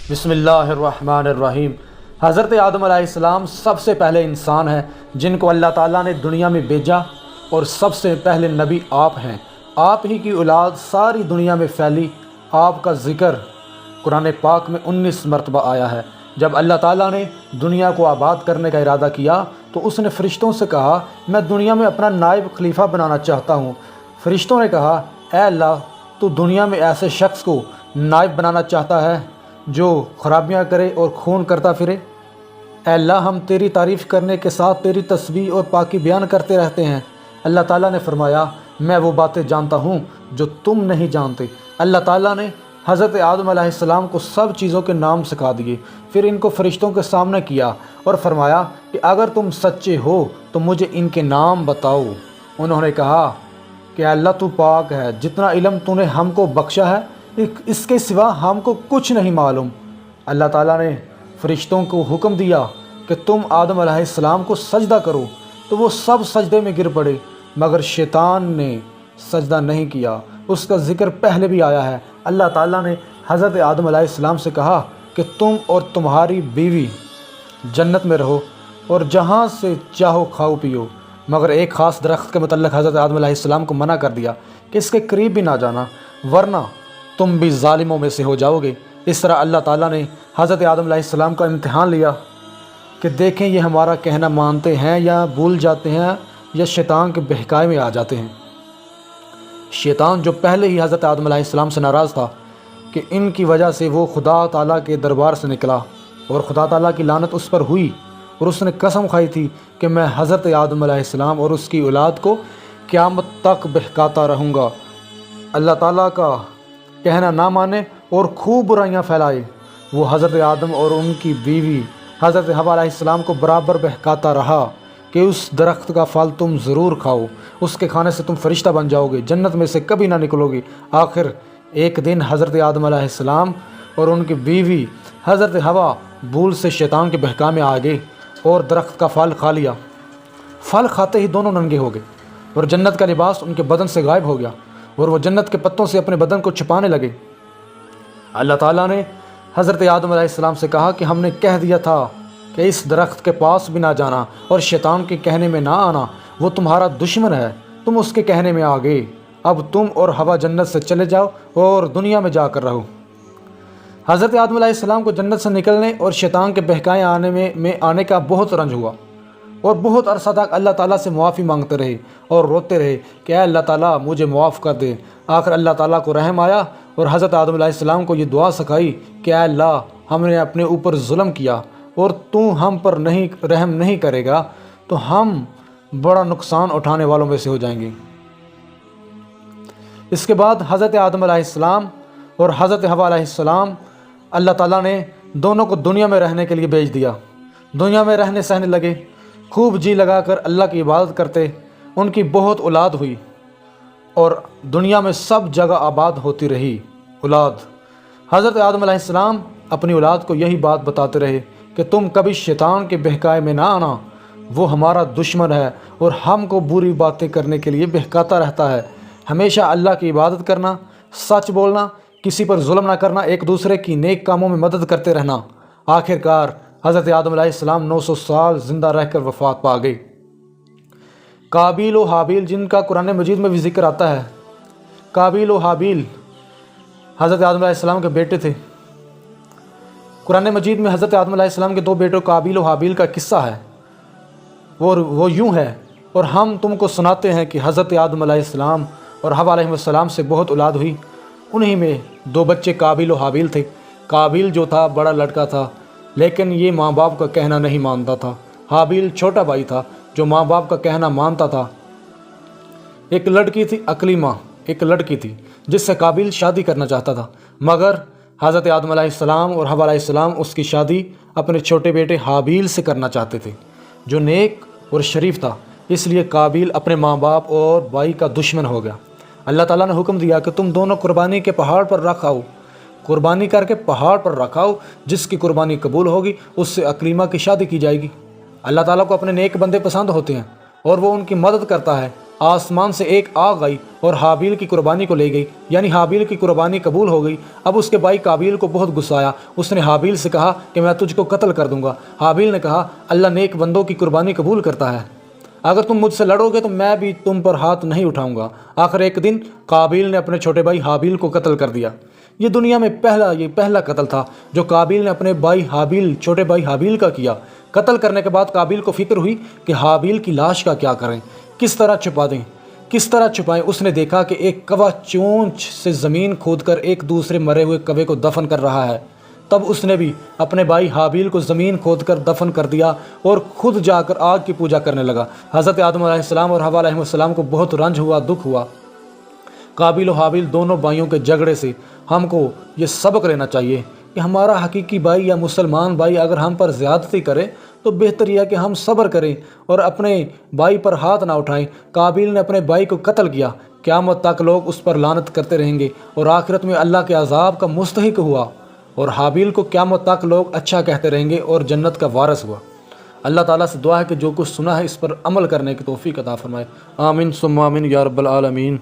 بسم اللہ الرحمن الرحیم۔ حضرت آدم علیہ السلام سب سے پہلے انسان ہیں جن کو اللہ تعالیٰ نے دنیا میں بھیجا، اور سب سے پہلے نبی آپ ہیں۔ آپ ہی کی اولاد ساری دنیا میں پھیلی۔ آپ کا ذکر قرآن پاک میں 19 مرتبہ آیا ہے۔ جب اللہ تعالیٰ نے دنیا کو آباد کرنے کا ارادہ کیا تو اس نے فرشتوں سے کہا، میں دنیا میں اپنا نائب خلیفہ بنانا چاہتا ہوں۔ فرشتوں نے کہا، اے اللہ، تو دنیا میں ایسے شخص کو نائب بنانا چاہتا ہے جو خرابیاں کرے اور خون کرتا پھرے؟ اے اللہ، ہم تیری تعریف کرنے کے ساتھ تیری تسبیح اور پاکی بیان کرتے رہتے ہیں۔ اللہ تعالیٰ نے فرمایا، میں وہ باتیں جانتا ہوں جو تم نہیں جانتے۔ اللہ تعالیٰ نے حضرت آدم علیہ السلام کو سب چیزوں کے نام سکھا دیے، پھر ان کو فرشتوں کے سامنے کیا اور فرمایا کہ اگر تم سچے ہو تو مجھے ان کے نام بتاؤ۔ انہوں نے کہا کہ اللہ تو پاک ہے، جتنا علم تو نے ہم کو بخشا ہے اس کے سوا ہم کو کچھ نہیں معلوم۔ اللہ تعالیٰ نے فرشتوں کو حکم دیا کہ تم آدم علیہ السلام کو سجدہ کرو، تو وہ سب سجدے میں گر پڑے، مگر شیطان نے سجدہ نہیں کیا۔ اس کا ذکر پہلے بھی آیا ہے۔ اللہ تعالیٰ نے حضرت آدم علیہ السلام سے کہا کہ تم اور تمہاری بیوی جنت میں رہو اور جہاں سے چاہو کھاؤ پیو، مگر ایک خاص درخت کے متعلق حضرت آدم علیہ السلام کو منع کر دیا کہ اس کے قریب بھی نہ جانا، ورنہ تم بھی ظالموں میں سے ہو جاؤ گے۔ اس طرح اللہ تعالیٰ نے حضرت آدم علیہ السلام کا امتحان لیا کہ دیکھیں یہ ہمارا کہنا مانتے ہیں یا بھول جاتے ہیں یا شیطان کے بہکائے میں آ جاتے ہیں۔ شیطان جو پہلے ہی حضرت آدم علیہ السلام سے ناراض تھا کہ ان کی وجہ سے وہ خدا تعالیٰ کے دربار سے نکلا اور خدا تعالیٰ کی لعنت اس پر ہوئی، اور اس نے قسم کھائی تھی کہ میں حضرت آدم علیہ السلام اور اس کی اولاد کو قیامت تک بہکاتا رہوں گا۔ اللہ تعالیٰ کا کہنا نہ مانے اور خوب برائیاں پھیلائے، وہ حضرت آدم اور ان کی بیوی حضرت حوا علیہ السلام کو برابر بہکاتا رہا کہ اس درخت کا پھل تم ضرور کھاؤ، اس کے کھانے سے تم فرشتہ بن جاؤ گے، جنت میں سے کبھی نہ نکلو گے۔ آخر ایک دن حضرت آدم علیہ السلام اور ان کی بیوی حضرت حوا بھول سے شیطان کے بہکا میں آ گئے اور درخت کا پھل کھا لیا۔ پھل کھاتے ہی دونوں ننگے ہو گئے اور جنت کا لباس ان کے بدن سے غائب ہو گیا، اور وہ جنت کے پتوں سے اپنے بدن کو چھپانے لگے۔ اللہ تعالیٰ نے حضرت آدم علیہ السلام سے کہا کہ ہم نے کہہ دیا تھا کہ اس درخت کے پاس بھی نہ جانا اور شیطان کے کہنے میں نہ آنا، وہ تمہارا دشمن ہے، تم اس کے کہنے میں آ گئے۔ اب تم اور حوا جنت سے چلے جاؤ اور دنیا میں جا کر رہو۔ حضرت آدم علیہ السلام کو جنت سے نکلنے اور شیطان کے بہکائے آنے کا بہت رنج ہوا، اور بہت عرصہ تک اللہ تعالیٰ سے معافی مانگتے رہے اور روتے رہے کہ اے اللہ تعالیٰ مجھے معاف کر دے۔ آخر اللہ تعالیٰ کو رحم آیا اور حضرت آدم علیہ السلام کو یہ دعا سکھائی کہ اے اللہ، ہم نے اپنے اوپر ظلم کیا اور تو ہم پر رحم نہیں کرے گا تو ہم بڑا نقصان اٹھانے والوں میں سے ہو جائیں گے۔ اس کے بعد حضرت آدم علیہ السلام اور حضرت حوا علیہ السلام اللہ تعالیٰ نے دونوں کو دنیا میں رہنے کے لیے بھیج دیا۔ دنیا میں رہنے سہنے لگے، خوب جی لگا کر اللہ کی عبادت کرتے۔ ان کی بہت اولاد ہوئی اور دنیا میں سب جگہ آباد ہوتی رہی اولاد۔ حضرت آدم علیہ السلام اپنی اولاد کو یہی بات بتاتے رہے کہ تم کبھی شیطان کے بہکائے میں نہ آنا، وہ ہمارا دشمن ہے اور ہم کو بری باتیں کرنے کے لیے بہکاتا رہتا ہے۔ ہمیشہ اللہ کی عبادت کرنا، سچ بولنا، کسی پر ظلم نہ کرنا، ایک دوسرے کی نیک کاموں میں مدد کرتے رہنا۔ آخر کار حضرت آدم علیہ السلام 900 سال زندہ رہ کر وفات پا گئے۔ قابیل و حابیل جن کا قرآن مجید میں بھی ذکر آتا ہے، قابیل و حابیل حضرت آدم علیہ السلام کے بیٹے تھے۔ قرآن مجید میں حضرت آدم علیہ السلام کے دو بیٹوں قابیل و حابیل کا قصہ ہے، وہ یوں ہے، اور ہم تم کو سناتے ہیں کہ حضرت آدم علیہ السلام اور حوا علیہ السلام سے بہت اولاد ہوئی۔ انہی میں دو بچے قابیل و حابیل تھے۔ قابیل جو تھا بڑا لڑکا تھا، لیکن یہ ماں باپ کا کہنا نہیں مانتا تھا۔ حابیل چھوٹا بھائی تھا جو ماں باپ کا کہنا مانتا تھا۔ ایک لڑکی تھی اکلیمہ، ایک لڑکی تھی جس سے قابیل شادی کرنا چاہتا تھا، مگر حضرت آدم علیہ السلام اور حوا علیہ السلام اس کی شادی اپنے چھوٹے بیٹے حابیل سے کرنا چاہتے تھے جو نیک اور شریف تھا، اس لیے قابیل اپنے ماں باپ اور بھائی کا دشمن ہو گیا۔ اللہ تعالیٰ نے حکم دیا کہ تم دونوں قربانی کے پہاڑ پر رکھ آؤ، قربانی کر کے پہاڑ پر رکھاؤ، جس کی قربانی قبول ہوگی اس سے اکلیمہ کی شادی کی جائے گی۔ اللہ تعالیٰ کو اپنے نیک بندے پسند ہوتے ہیں اور وہ ان کی مدد کرتا ہے۔ آسمان سے ایک آگ آئی اور حابیل کی قربانی کو لے گئی، یعنی حابیل کی قربانی قبول ہو گئی۔ اب اس کے بھائی قابیل کو بہت غصہ آیا، اس نے حابیل سے کہا کہ میں تجھ کو قتل کر دوں گا۔ حابیل نے کہا اللہ نیک بندوں کی قربانی قبول کرتا ہے، اگر تم مجھ سے لڑو گے تو میں بھی تم پر ہاتھ نہیں اٹھاؤں گا۔ آخر ایک دن قابیل نے اپنے چھوٹے بھائی حابیل کو قتل کر دیا۔ یہ دنیا میں پہلا قتل تھا جو قابیل نے اپنے چھوٹے بھائی حابیل کا کیا۔ قتل کرنے کے بعد قابیل کو فکر ہوئی کہ حابیل کی لاش کا کیا کریں، کس طرح چھپائیں۔ اس نے دیکھا کہ ایک کوا چونچ سے زمین کھود کر ایک دوسرے مرے ہوئے کوے کو دفن کر رہا ہے۔ تب اس نے بھی اپنے بھائی حابیل کو زمین کھود کر دفن کر دیا اور خود جا کر آگ کی پوجا کرنے لگا۔ حضرت آدم علیہ السلام اور حوا علیہ السلام کو بہت رنج ہوا، دکھ ہوا۔ قابیل و حابیل دونوں بھائیوں کے جھگڑے سے ہم کو یہ سبق لینا چاہیے کہ ہمارا حقیقی بھائی یا مسلمان بھائی اگر ہم پر زیادتی کرے تو بہتر یہ ہے کہ ہم صبر کریں اور اپنے بھائی پر ہاتھ نہ اٹھائیں۔ قابیل نے اپنے بھائی کو قتل کیا، قیامت تک لوگ اس پر لعنت کرتے رہیں گے اور آخرت میں اللہ کے عذاب کا مستحق ہوا، اور حابیل کو قیامت تک لوگ اچھا کہتے رہیں گے اور جنت کا وارث ہوا۔ اللہ تعالیٰ سے دعا ہے کہ جو کچھ سنا ہے اس پر عمل کرنے کی توفیق عطا فرمائے۔ آمین ثم آمین یا رب العالمین۔